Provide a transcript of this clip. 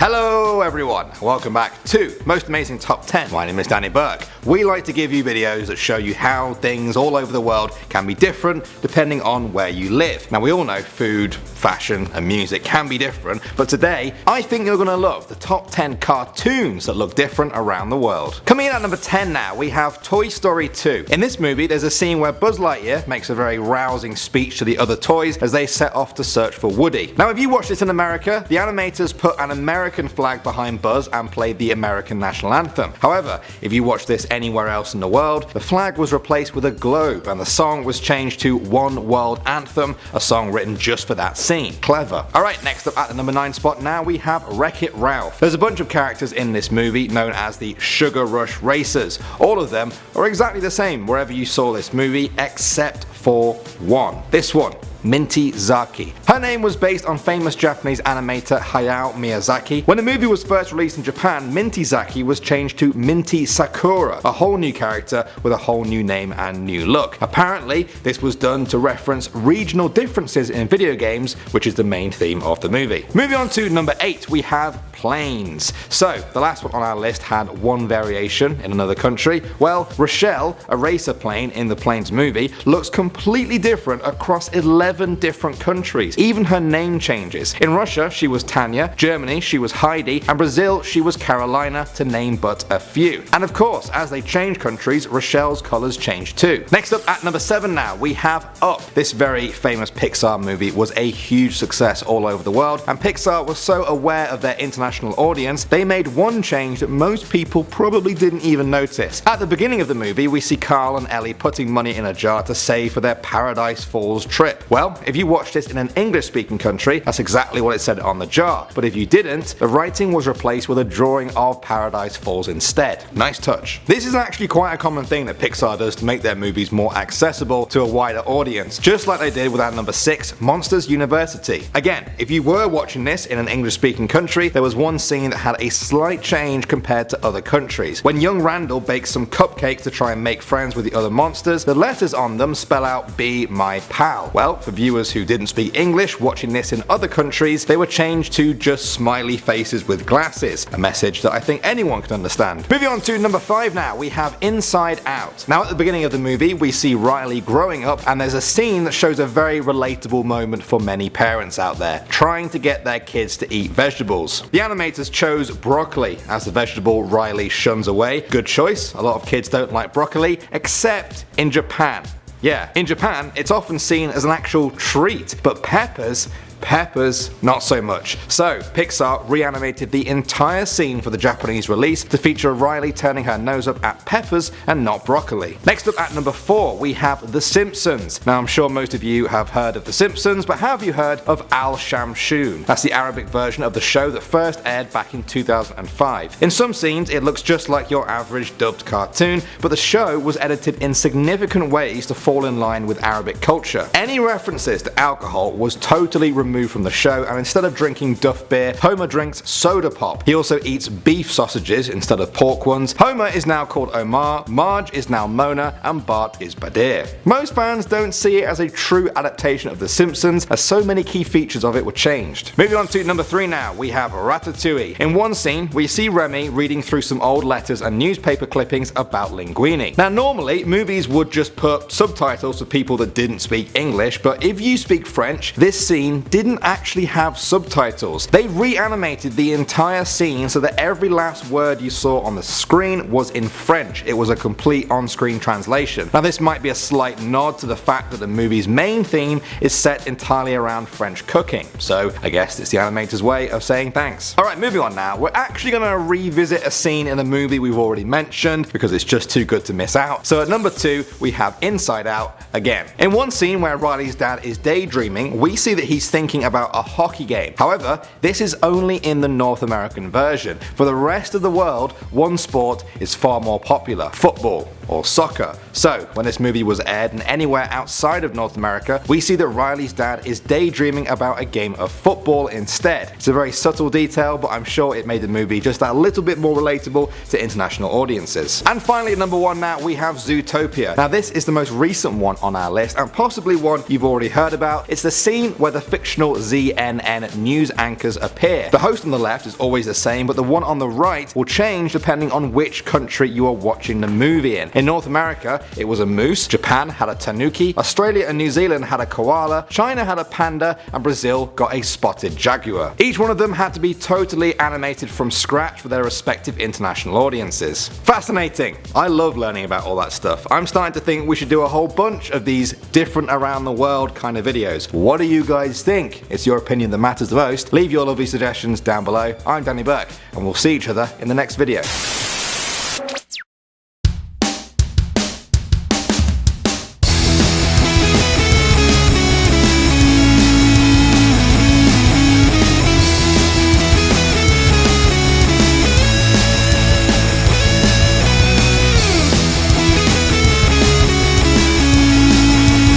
Hello everyone, welcome back to Most Amazing Top 10. My name is Danny Burke. We like to give you videos that show you how things all over the world can be different depending on where you live. Now we all know food, fashion and music can be different, but today I think you're going to love the top 10 cartoons that look different around the world. Coming in at number 10 now, we have Toy Story 2. In this movie there's a scene where Buzz Lightyear makes a very rousing speech to the other toys as they set off to search for Woody. Now if you watch this in America, the animators put an American flag behind Buzz and played the American national anthem. However, if you watch this anywhere else in the world, the flag was replaced with a globe and the song was changed to One World Anthem, a song written just for that scene. Clever. Alright, next up at the number 9 spot now we have Wreck-It Ralph. There's a bunch of characters in this movie known as the Sugar Rush Racers. All of them are exactly the same wherever you saw this movie except for one. This one. Minty Zaki. Her name was based on famous Japanese animator Hayao Miyazaki. When the movie was first released in Japan, Minty Zaki was changed to Minty Sakura, a whole new character with a whole new name and new look. Apparently, this was done to reference regional differences in video games, which is the main theme of the movie. Moving on to number 8, we have planes. So, the last one on our list had one variation in another country. Well, Rochelle, a racer plane in the Planes movie, looks completely different across 11 different countries. Even her name changes. In Russia, she was Tanya, Germany, she was Heidi, and Brazil, she was Carolina, to name but a few. And of course, as they change countries, Rochelle's colours change too. Next up at number 7 now, we have Up. This very famous Pixar movie was a huge success all over the world, and Pixar was so aware of their international audience, they made one change that most people probably didn't even notice. At the beginning of the movie, we see Carl and Ellie putting money in a jar to save for their Paradise Falls trip. Well, if you watched this in an English-speaking country, that's exactly what it said on the jar. But if you didn't, the writing was replaced with a drawing of Paradise Falls instead. Nice touch. This is actually quite a common thing that Pixar does to make their movies more accessible to a wider audience, just like they did with our number 6, Monsters University. Again, if you were watching this in an English-speaking country, there was one scene that had a slight change compared to other countries. When young Randall bakes some cupcakes to try and make friends with the other monsters, the letters on them spell out "Be my pal." Well, for viewers who didn't speak English watching this in other countries, they were changed to just smiley faces with glasses, a message that I think anyone can understand. Moving on to number 5 now, we have Inside Out. Now at the beginning of the movie we see Riley growing up, and there's a scene that shows a very relatable moment for many parents out there, trying to get their kids to eat vegetables. The animators chose broccoli as the vegetable Riley shuns away. Good choice, a lot of kids don't like broccoli, except in Japan. Yeah, in Japan, it's often seen as an actual treat, but peppers, not so much. So, Pixar reanimated the entire scene for the Japanese release to feature Riley turning her nose up at peppers and not broccoli. Next up at number 4, we have The Simpsons. Now I'm sure most of you have heard of The Simpsons, but have you heard of Al Shamshun? That's the Arabic version of the show that first aired back in 2005. In some scenes it looks just like your average dubbed cartoon, but the show was edited in significant ways to fall in line with Arabic culture. Any references to alcohol was totally removed from the show, and instead of drinking Duff beer, Homer drinks soda pop. He also eats beef sausages instead of pork ones. Homer is now called Omar, Marge is now Mona, and Bart is Badir. Most fans don't see it as a true adaptation of The Simpsons, as so many key features of it were changed. Moving on to number 3 now, we have Ratatouille. In one scene, we see Remy reading through some old letters and newspaper clippings about linguine. Now normally, movies would just put subtitles for people that didn't speak English, but if you speak French, this scene didn't actually have subtitles. They reanimated the entire scene so that every last word you saw on the screen was in French. It was a complete on-screen translation. Now this might be a slight nod to the fact that the movie's main theme is set entirely around French cooking, so I guess it's the animator's way of saying thanks. Alright, moving on now, we're actually going to revisit a scene in the movie we've already mentioned because it's just too good to miss out. So at number 2 we have Inside Out again. In one scene where Riley's dad is daydreaming, we see that he's thinking about a hockey game. However, this is only in the North American version. For the rest of the world, one sport is far more popular: football or soccer. So, when this movie was aired and anywhere outside of North America, we see that Riley's dad is daydreaming about a game of football instead. It's a very subtle detail, but I'm sure it made the movie just that little bit more relatable to international audiences. And finally at number 1 now, we have Zootopia. Now this is the most recent one on our list, and possibly one you've already heard about. It's the scene where the fictional traditional CNN news anchors appear. The host on the left is always the same, but the one on the right will change depending on which country you are watching the movie in. In North America, it was a moose, Japan had a tanuki, Australia and New Zealand had a koala, China had a panda, and Brazil got a spotted jaguar. Each one of them had to be totally animated from scratch for their respective international audiences. Fascinating! I love learning about all that stuff. I'm starting to think we should do a whole bunch of these different around the world kind of videos. What do you guys think? It's your opinion that matters the most. Leave your lovely suggestions down below. I'm Danny Burke, and we'll see each other in the next video.